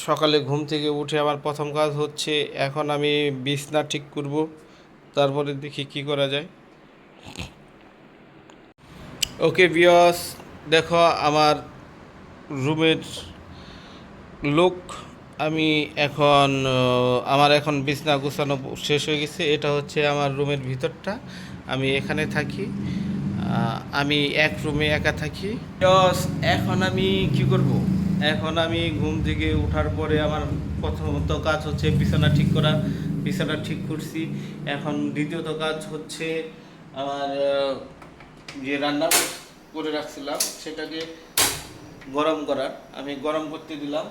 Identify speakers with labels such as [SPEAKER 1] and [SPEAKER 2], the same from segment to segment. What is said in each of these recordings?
[SPEAKER 1] সকালে ঘুম থেকে উঠে আমার প্রথম কাজ হচ্ছে এখন আমি বিছনা ঠিক করব, তারপরে দেখি কি করা যায়। ওকে ভিউয়ার্স, দেখো আমার রুমের লুক। আমি এখন আমার এখন বিছনা গুছানো শেষ হয়ে গেছে। এটা হচ্ছে আমার রুমের ভিতরটা, আমি এখানে থাকি। আমি এক রুমে একা থাকি। ভিউয়ার্স, এখন আমি কি করব? এখন আমি ঘুম থেকে ওঠার পরে আমার প্রথমত কাজ হচ্ছে বিছানা ঠিক করা। বিছানা ঠিক করছি। এখন দ্বিতীয়ত কাজ হচ্ছে আমার যে রান্না করে রাখছিলাম সেটাকে গরম করার। আমি গরম করতে দিলাম,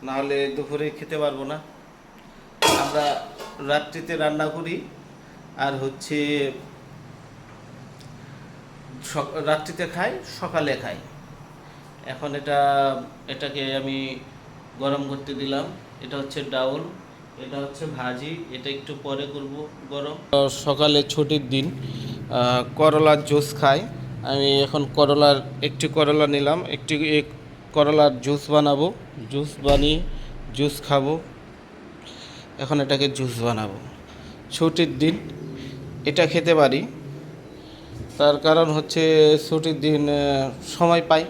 [SPEAKER 1] নাহলে দুপুরে খেতে পারবো না। আমরা রাত্রিতে রান্না করি আর হচ্ছে রাত্রিতে খাই, সকালে খাই। এখন এটাকে আমি গরম করতে দিলাম। এটা হচ্ছে ডাউল, এটা হচ্ছে ভাজি, এটা একটু পরে করব গরম। সকালে ছুটির দিন, করলার জুস খাই। আমি এখন একটি করলা নিলাম, করলার জুস বানাবো। জুস বানিয়ে জুস খাবো। এখন এটাকে জুস বানাবো। ছুটির দিন এটা খেতে পারি, তার কারণ হচ্ছে ছুটির দিন সময় পাই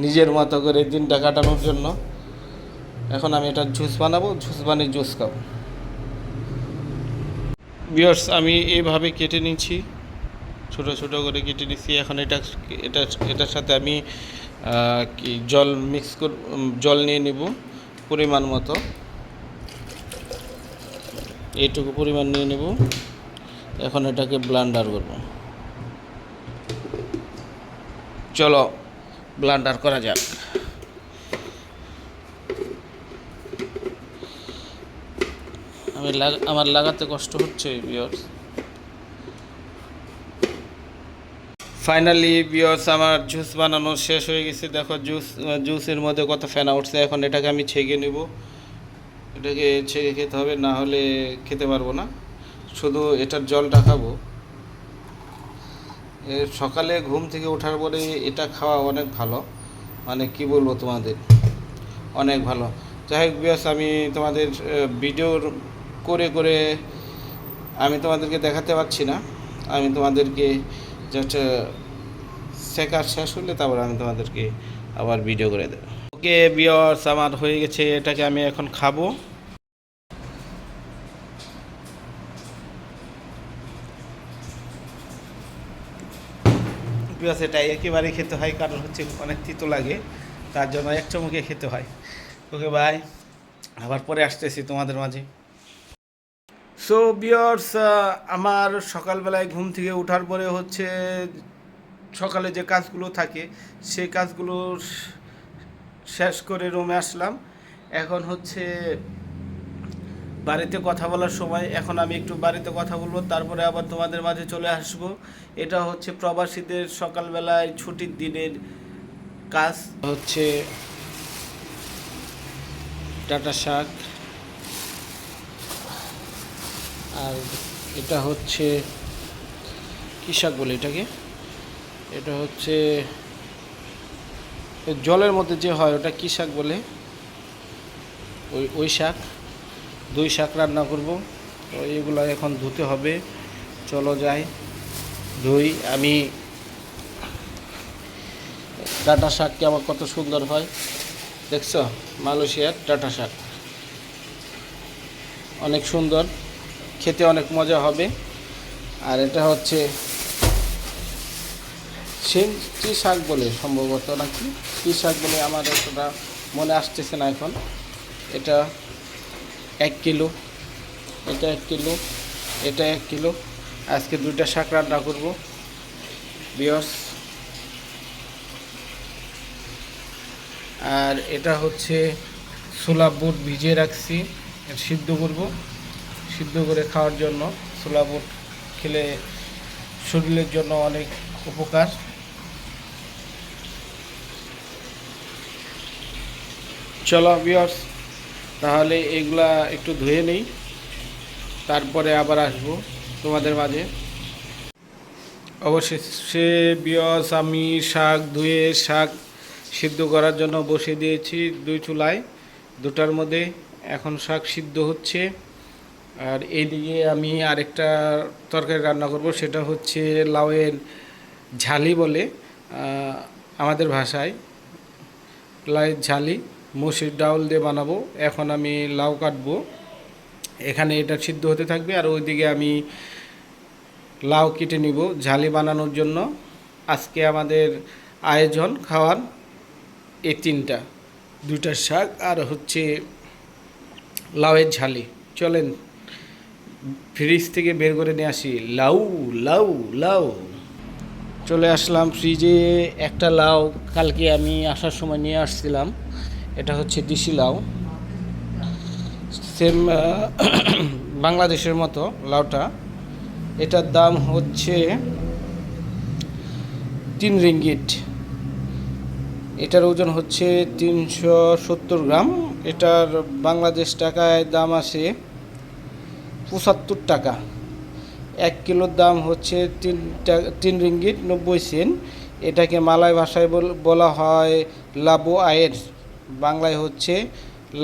[SPEAKER 1] নিজের মতো করে দিনটা কাটানোর জন্য। এখন আমি এটা জুস বানাবো, জুস বানিয়ে জুস খাবো। ভিউয়ার্স, আমি এইভাবে কেটে নিচ্ছি, ছোট ছোট করে কেটে নিচ্ছি। এখন এটার সাথে আমি কি জল নিয়ে নেব পরিমাণ মতো। এইটুকু পরিমাণ নিয়ে নেব। এখন এটাকে ব্লেন্ডার করব। চলো ব্লেন্ডার করা যাক। আমার লাগাতে কষ্ট হচ্ছে ভিউয়ার্স। ফাইনালি ভিউয়ার্স, আমার জুস বানানো শেষ হয়ে গেছে। দেখো জুসের মধ্যে কত ফেনা উঠছে। এখন এটাকে আমি ছেঁকে নেব। এটাকে ছেঁকে খেতে হবে, না হলে খেতে পারবো না। শুধু এটার জলটা খাবো। সকালে ঘুম থেকে ওঠার পরে এটা খাওয়া অনেক ভালো, মানে কি বলবো তোমাদের, অনেক ভালো। যাই হোক ভিউয়ার্স, আমি তোমাদের ভিডিওর করে করে আমি তোমাদেরকে দেখাতে পারছি না। আমি তোমাদেরকে জাস্ট শেখা শেষ হলে তারপর আমি তোমাদেরকে আবার ভিডিও করে দেবো। ওকে ভিউয়ার্স, আমার হয়ে গেছে। এটাকে আমি এখন খাবো। ভিউয়ার্স, এটা একেবারে খেতে হয়, কারণ হচ্ছে অনেক তিতো লাগে, তার জন্য এক চমকে খেতে হয়। ওকে বাই, আবার পরে আসতেছি তোমাদের মাঝে। সো ভিউয়ার্স, আমার সকালবেলায় ঘুম থেকে ওঠার পরে হচ্ছে সকালে যে কাজগুলো থাকে সেই কাজগুলো শেষ করে রুমে আসলাম। এখন হচ্ছে বাড়িতে কথা বলার সময়। এখন আমি একটু বাড়িতে কথা বলবো, তারপরে আবার তোমাদের মাঝে চলে আসবো। এটা হচ্ছে প্রবাসীদের সকালবেলায় ছুটির দিনের কাজ। হচ্ছে ডাঁটা শাক, আর এটা হচ্ছে কী শাক বলে এটাকে, এটা হচ্ছে জলের মধ্যে যে হয় ওটা কী শাক বলে, ওই শাক। দুই শাক রান্না করব। তো এগুলো এখন ধুতে হবে। চলো যাই ধুই। আমি ডাঁটা শাককে আমার কত সুন্দর হয় দেখছো, মালয়েশিয়ার ডাঁটা শাক অনেক সুন্দর, খেতে অনেক মজা হবে। আর এটা হচ্ছে কী শাক বলে সম্ভবত, নাকি কী শাক বলে আমার এতটা মনে আসতেছে না এখন। এটা 1 কিলো, এটা 1 কিলো, এটা 1 কিলো। আজকে 2টা শাক রান্না করব ভিউয়ার্স। আর এটা হচ্ছে ছোলা বুট ভিজিয়ে রাখছি, সিদ্ধ করব। সিদ্ধ করে খাওয়ার জন্য। ছোলা বুট খেলে শরীরের জন্য অনেক উপকার। চলো ভিউয়ার্স, তাহলে এগুলা একটু ধুয়ে নেই, তারপরে আবার আসবো তোমাদের মাঝে। অবশেষে ভিউয়ার্স, আমি শাক ধুয়ে সিদ্ধ করার জন্য বসিয়ে দিয়েছি 2 চুলায়, 2টার মধ্যে এখন শাক সিদ্ধ হচ্ছে। আর এইদিকে আমি আরেকটা তরকারি রান্না করব, সেটা হচ্ছে লাউয়ের ঝালি বলে আমাদের ভাষায়, লাউয়ের ঝালি মসুর ডাউল দিয়ে বানাবো। এখন আমি লাউ কাটবো, এখানে এটা সিদ্ধ হতে থাকবে, আর ওইদিকে আমি লাউ কেটে নিব ঝালি বানানোর জন্য। আজকে আমাদের আয়োজন খাওয়ার এই 2টা শাক আর হচ্ছে লাউয়ের ঝালি। চলেন ফ্রিজ থেকে বের করে নিয়ে আসি লাউ লাউ লাউ। চলে আসলাম ফ্রিজে, একটা লাউ কালকে আমি আসার সময় নিয়ে আসছিলাম, এটা হচ্ছে দেশি লাউ, সেম বাংলাদেশের মতো লাউটা। এটার দাম হচ্ছে 3 রিঙ্গিট, এটার ওজন হচ্ছে 370 গ্রাম। এটার বাংলাদেশ টাকায় দাম আসে 75 টাকা। 1 কিলোর দাম হচ্ছে 3 রিঙ্গিট 90 সেন্ট। এটাকে মালয় ভাষায় বলা হয় লাবো আয়ের, বাংলায় হচ্ছে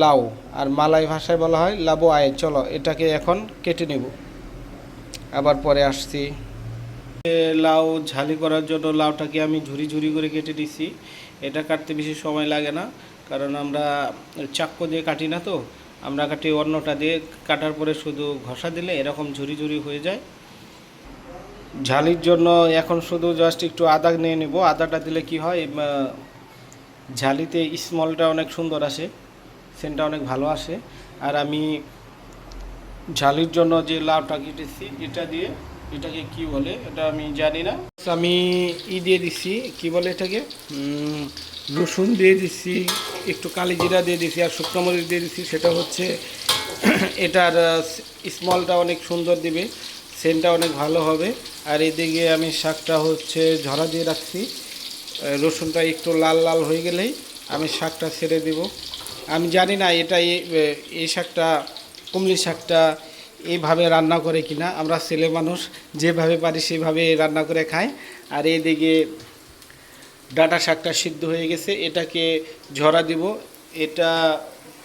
[SPEAKER 1] লাউ, আর মালয় ভাষায় বলা হয় লাবো আয়ের। চলো এটাকে এখন কেটে নেব, আবার পরে আসছি। লাউ ঝালি করার জন্য লাউটাকে আমি ঝুরি ঝুরি করে কেটে দিছি। এটা কাটতে বেশি সময় লাগে না, কারণ আমরা চাক্কু দিয়ে কাটি না, তো আমরা কাটি অন্যটা দিয়ে। কাটার পরে শুধু ঘষা দিলে এরকম ঝুরি ঝুরি হয়ে যায়। ঝালির জন্য এখন শুধু জাস্ট একটু আদা নিয়ে নেব। আদাটা দিলে কি হয়, ঝালিতে স্মেলটা অনেক সুন্দর আসে, সেন্টটা অনেক ভালো আসে। আর আমি ঝালির জন্য যে লাউটা কেটেছি এটা দিয়ে, এটাকে কি বলে এটা আমি জানি না, আমি দিয়ে দিছি, কি বলে এটাকে, রসুন দিয়ে দিচ্ছি, একটু কালি জিরা দিয়ে দিছি, আর শুকনো মরিচ দিয়ে দিচ্ছি। সেটা হচ্ছে এটার স্মেলটা অনেক সুন্দর দিবে, সেন্টটা অনেক ভালো হবে। আর এদিকে আমি শাকটা হচ্ছে ঝরা দিয়ে রাখছি, রসুনটা একটু লাল লাল হয়ে গেলেই আমি শাকটা ছেড়ে দেব। আমি জানি না এটা এই শাকটা, কুমলি শাকটা এইভাবে রান্না করে কিনা, আমরা ছেলে মানুষ যেভাবে পারি সেভাবে রান্না করে খাই। আর এইদিকে ডাঁটা শাকটা সিদ্ধ হয়ে গেছে, এটাকে ঝরা দিব। এটা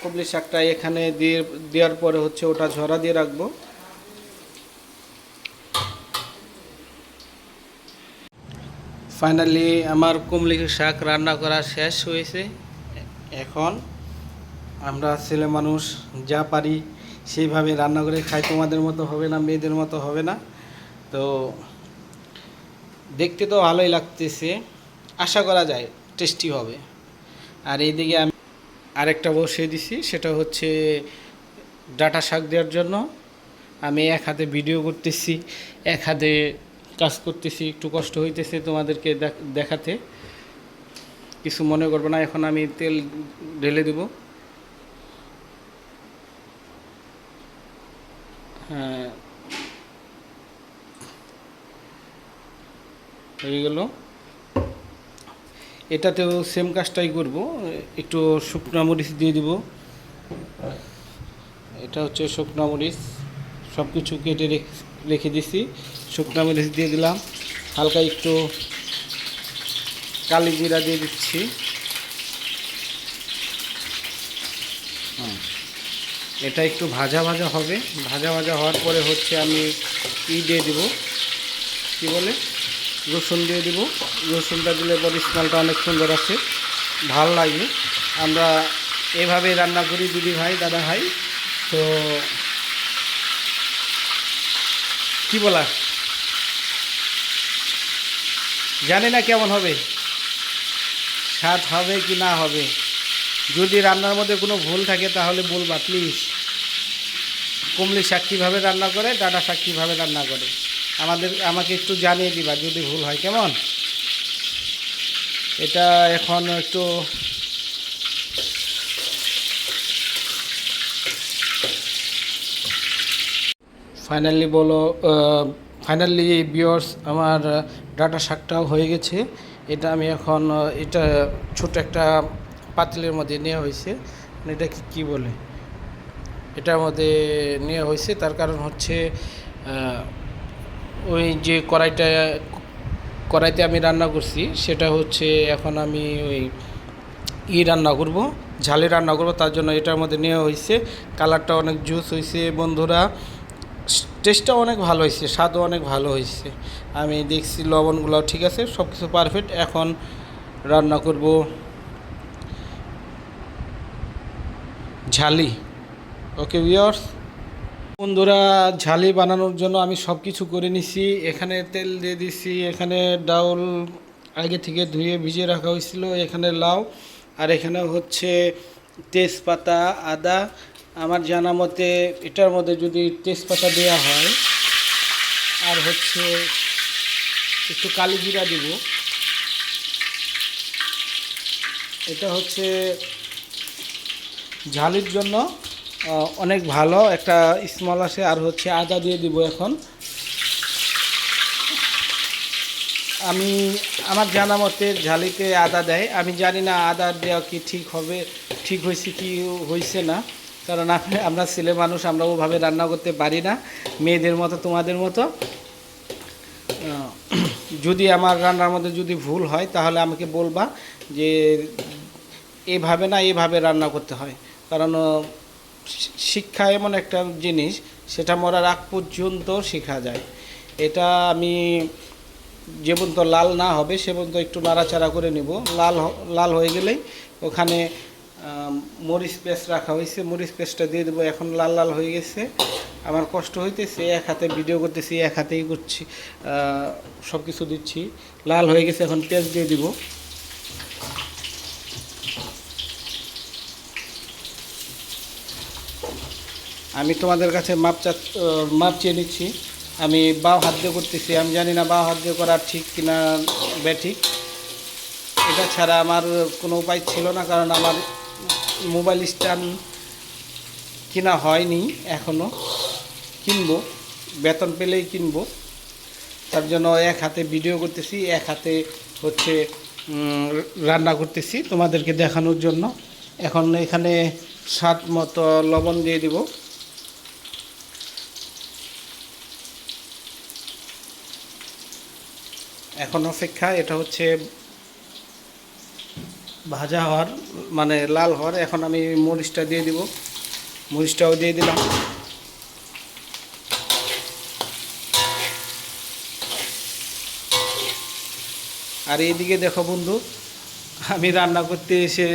[SPEAKER 1] কুমলি শাকটা এখানে দেওয়ার পরে হচ্ছে ওটা ঝরা দিয়ে রাখবো। ফাইনালি আমার কুমলি শাক রান্না করা শেষ হয়েছে। এখন আমরা ছেলে মানুষ যা পারি সেইভাবে রান্না করে খাই, তোমাদের মতো হবে না, মেয়েদের মতো হবে না। তো দেখতে তো ভালোই লাগতেছে, আশা করা যায় টেস্টি হবে। আর এইদিকে আমি আরেকটা বসিয়ে দিছি, সেটা হচ্ছে ডাঁটা শাক দেওয়ার জন্য। আমি এক হাতে ভিডিও করতেছি, এক হাতে কাজ করতেছি, একটু কষ্ট হইতেছে তোমাদেরকে দেখাতে, কিছু মনে করবো না। এখন আমি তেল ঢেলে দেব। হ্যাঁ, হয়ে গেল। এটাতেও সেম কাজটাই করব, একটু শুকনো মরিচ দিয়ে দিব। এটা হচ্ছে শুকনো মরিচ, সব কিছু কেটে রেখে দিছি, শুকনো মরিচ দিয়ে দিলাম। হালকা একটু কালি জিরা দিয়ে দিচ্ছি। এটা একটু ভাজা ভাজা হবে, ভাজা ভাজা হওয়ার পরে হচ্ছে আমি দিয়ে দেব, কি বলে, রসুন দিয়ে দেব। রসুনটা দিলে পরে স্মেলটা অনেক সুন্দর আছে, ভাল লাগে। আমরা এভাবে রান্না করি দিদি ভাই, দাদা ভাই। তো কি বলা, জানি না কেমন হবে, স্বাদ হবে কি না হবে। যদি রান্নার মধ্যে কোনো ভুল থাকে তাহলে বলবা প্লিজ। কুমলি শাক কীভাবে রান্না করে, ডাঁটা শাক কীভাবে রান্না করে আমাকে একটু জানিয়ে দিবা যদি ভুল হয়, কেমন। এটা এখন একটু ফাইনালি ভিউয়ার্স আমার ডাঁটা শাকটাও হয়ে গেছে। এটা আমি এখন এটা ছোট একটা পাতিলের মধ্যে নেওয়া হয়েছে, এটা কি বলে, এটার মধ্যে নেওয়া হয়েছে। তার কারণ হচ্ছে ওই যে কড়াইতে আমি রান্না করছি, সেটা হচ্ছে এখন আমি ওই
[SPEAKER 2] রান্না করব, ঝালি রান্না করব। তার জন্য এটার মধ্যে নেওয়া হয়েছে। কালারটা অনেক জুস হয়েছে বন্ধুরা, টেস্টটা অনেক ভালো হয়েছে, স্বাদও অনেক ভালো হয়েছে। আমি দেখছি লবণগুলো ঠিক আছে, সব কিছু পারফেক্ট। এখন রান্না করব ঝালি। ওকে ভিউয়ার্স, বন্ধুরা ঝালি বানানোর জন্য আমি সব কিছু করে নিছি। এখানে তেল দিয়ে দিছি, এখানে ডাউল আগে থেকে ধুয়ে ভিজিয়ে রাখা হয়েছিল, এখানে লাউ, আর এখানে হচ্ছে তেজপাতা, আদা। আমার জানা মতে এটার মধ্যে যদি তেজপাতা দেওয়া হয় আর হচ্ছে একটু কালি জিরা দিব। এটা হচ্ছে ঝালির জন্য অনেক ভালো একটা স্মেল আসে। আর হচ্ছে আদা দিয়ে দিব এখন। আমি আমার জানা মতে ঝালিতে আদা দেয়, আমি জানি না আদা দেওয়া কি ঠিক হবে, ঠিক হয়েছে কি হয়েছে না। কারণ আমরা ছেলে মানুষ, আমরা ওভাবে রান্না করতে পারি না মেয়েদের মতো, তোমাদের মতো। যদি আমার রান্নার মধ্যে যদি ভুল হয় তাহলে আমাকে বলবা যে এভাবে না এভাবে রান্না করতে হয়। কারণ শিক্ষা এমন একটা জিনিস, সেটা মরার আগ পর্যন্ত শেখা যায়। এটা আমি যে পর্যন্ত লাল না হবে সে পর্যন্ত একটু নাড়াচাড়া করে নেব। লাল হয়ে গেলেই ওখানে মরিচ পেস্ট রাখা হয়েছে, মরিচ পেস্টটা দিয়ে দেবো। এখন লাল লাল হয়ে গেছে, আমার কষ্ট হইতেছে, এক হাতে ভিডিও করতেছি, এক হাতেই করছি, সব কিছু দিচ্ছি। লাল হয়ে গেছে, এখন পেস্ট দিয়ে দিব। আমি তোমাদের কাছে মাপ চেয়ে নিচ্ছি। আমি বাঁ হাত দিয়ে করতেছি, আমি জানি না বাঁ হাত দিয়ে করা ঠিক কিনা ব্যাঠিক। এটা ছাড়া আমার কোনো উপায় ছিল না, কারণ আমার মোবাইল স্ট্যান্ড কেনা হয়নি এখনও, কিনবো, বেতন পেলেই কিনবো। তার জন্য এক হাতে ভিডিও করতেছি, এক হাতে হচ্ছে রান্না করতেছি তোমাদেরকে দেখানোর জন্য। এখন এখানে স্বাদ মতো লবণ দিয়ে দিব। এখন অপেক্ষা, এটা হচ্ছে ভাজা হওয়ার, মানে লাল হওয়ার। এখন আমি মরিচটা দিয়ে দিব, মরিচটাও দিয়ে দিলাম। আর এইদিকে দেখো বন্ধু, আমি রান্না করতে এসে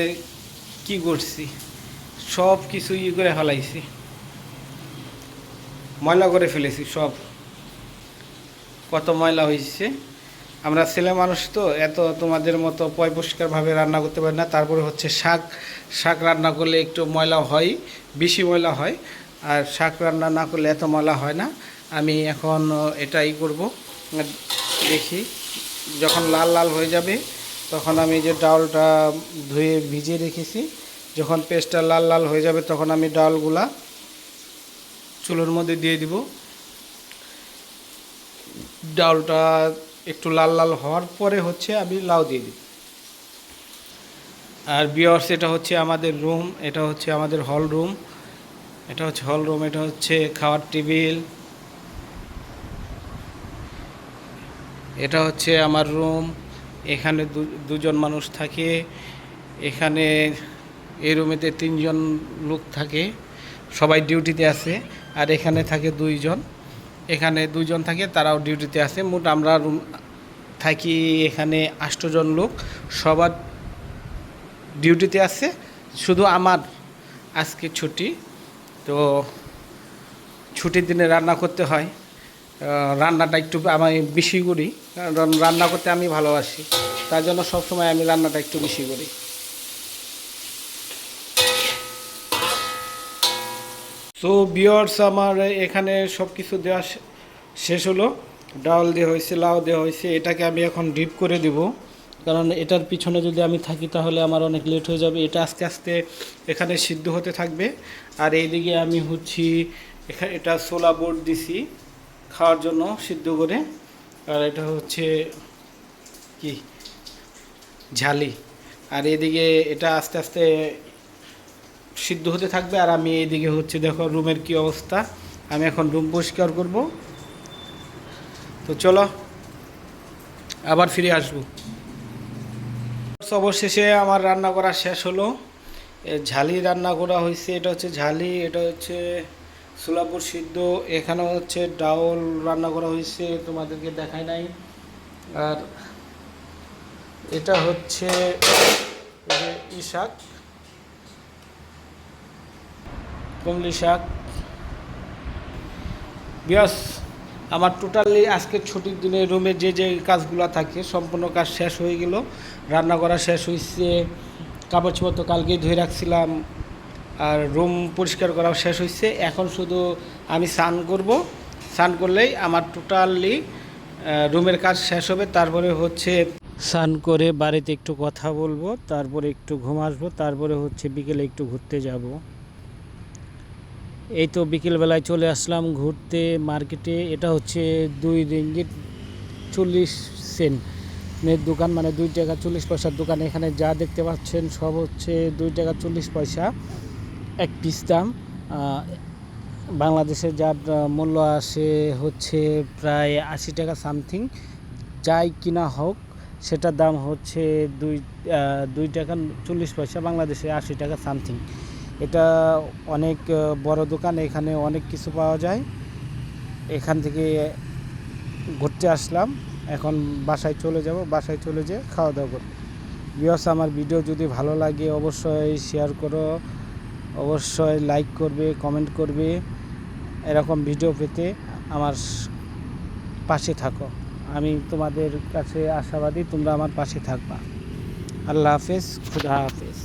[SPEAKER 2] কি করছি, সব কিছু করে ফেলাইছি, ময়লা করে ফেলেছি সব। কত ময়লা হয়েছে। আমরা ছেলে মানুষ তো এত তোমাদের মতো পরিষ্কারভাবে রান্না করতে পারি না। তারপরে হচ্ছে শাক রান্না করলে একটু ময়লা হয়, বেশি ময়লা হয়। আর শাক রান্না না করলে এত ময়লা হয় না। আমি এখন এটাই করব। দেখি যখন লাল লাল হয়ে যাবে তখন আমি যে ডালটা ধুয়ে ভিজিয়ে রেখেছি, যখন পেস্টটা লাল লাল হয়ে যাবে তখন আমি ডালগুলা চুলোর মধ্যে দিয়ে দিব। ডালটা একটু লাল লাল হওয়ার পরে হচ্ছে আমি লাউ দিয়ে দিই। আর ভিউয়ার্স, এটা হচ্ছে আমাদের রুম, এটা হচ্ছে আমাদের হল রুম, এটা হচ্ছে হল রুম, এটা হচ্ছে খাওয়ার টেবিল, এটা হচ্ছে আমার রুম। এখানে দুজন মানুষ থাকে। এখানে এই রুমেতে 3জন লোক থাকে, সবাই ডিউটিতে আছে। আর এখানে থাকে 2জন, এখানে 2জন থাকে, তারাও ডিউটিতে আছে। মোট আমরা রুম থাকি এখানে 8জন লোক, সবার ডিউটিতে আছে। শুধু আমার আজকে ছুটি, তো ছুটির দিনে রান্না করতে হয়। রান্নাটা একটু আমি বেশি করি, কারণ রান্না করতে আমি ভালোবাসি, তার জন্য সবসময় আমি রান্নাটা একটু বেশি করি। সো ভিউয়ার্স, আমার এখানে সব কিছু দেওয়া শেষ হলো। ডাল দেওয়া হয়েছে, লাউ দেওয়া হয়েছে। এটাকে আমি এখন ডিপ করে দিব, কারণ এটার পিছনে যদি আমি থাকি তাহলে আমার অনেক লেট হয়ে যাবে। এটা আস্তে আস্তে এখানে সিদ্ধ হতে থাকবে। আর এইদিকে আমি হচ্ছি এখানে এটা ছোলা বোট দিছি খাওয়ার জন্য সিদ্ধ করে। আর এটা হচ্ছে কি ঝালি। আর এদিকে এটা আস্তে আস্তে সিদ্ধ হতে থাকবে। আর আমি এইদিকে হচ্ছে দেখো রুমের কি অবস্থা, আমি এখন রুম পরিষ্কার করব। তো চলো আবার ফিরে আসবো। অবশেষে আমার রান্না করা শেষ হলো। ঝালি রান্না করা হয়েছে, এটা হচ্ছে ঝালি, এটা হচ্ছে সোলাপুর সিদ্ধ, এখানে হচ্ছে ডাউল রান্না করা হয়েছে, তোমাদেরকে দেখাই নাই। আর এটা হচ্ছে শাক, কমলি শাক। বিয়াস, আমার টোটালি আজকের ছুটির দিনে রুমে যে যে কাজগুলো থাকে সম্পূর্ণ কাজ শেষ হয়ে গেল। রান্না করা শেষ হয়েছে, কাপড় চোপড় তো কালকেই ধুয়ে রাখছিলাম, আর রুম পরিষ্কার করাও শেষ হয়েছে। এখন শুধু আমি স্নান করব, স্নান করলেই আমার টোটালি রুমের কাজ শেষ হবে। তারপরে হচ্ছে স্নান করে বাড়িতে একটু কথা বলবো, তারপরে একটু ঘুম আসবো, তারপরে হচ্ছে বিকেলে একটু ঘুরতে যাব। এই তো বিকেলবেলায় চলে আসলাম ঘুরতে মার্কেটে। এটা হচ্ছে 2 রিঙ্গিট 40 সেন্টের দোকান, মানে 2 টাকা 40 পয়সার দোকান। এখানে যা দেখতে পাচ্ছেন সব হচ্ছে 2 টাকা 40 পয়সা এক পিস দাম। বাংলাদেশে যার মূল্য আসে হচ্ছে প্রায় 80 টাকা সামথিং। যাই কিনা হোক সেটার দাম হচ্ছে 2 টাকা 40 পয়সা, বাংলাদেশে 80 টাকা সামথিং। এটা অনেক বড় দোকান, এখানে অনেক কিছু পাওয়া যায়। এখান থেকে ঘুরতে আসলাম, এখন বাসায় চলে যাব, বাসায় চলে যেয়ে খাওয়া দাওয়া করব। ভিউয়ার্স, আমার ভিডিও যদি ভালো লাগে অবশ্যই শেয়ার করো, অবশ্যই লাইক করবে, কমেন্ট করবে। এরকম ভিডিও পেতে আমার পাশে থাকো। আমি তোমাদের কাছে আশাবাদী তোমরা আমার পাশে থাকবা। আল্লাহ হাফেজ, খুদা হাফেজ।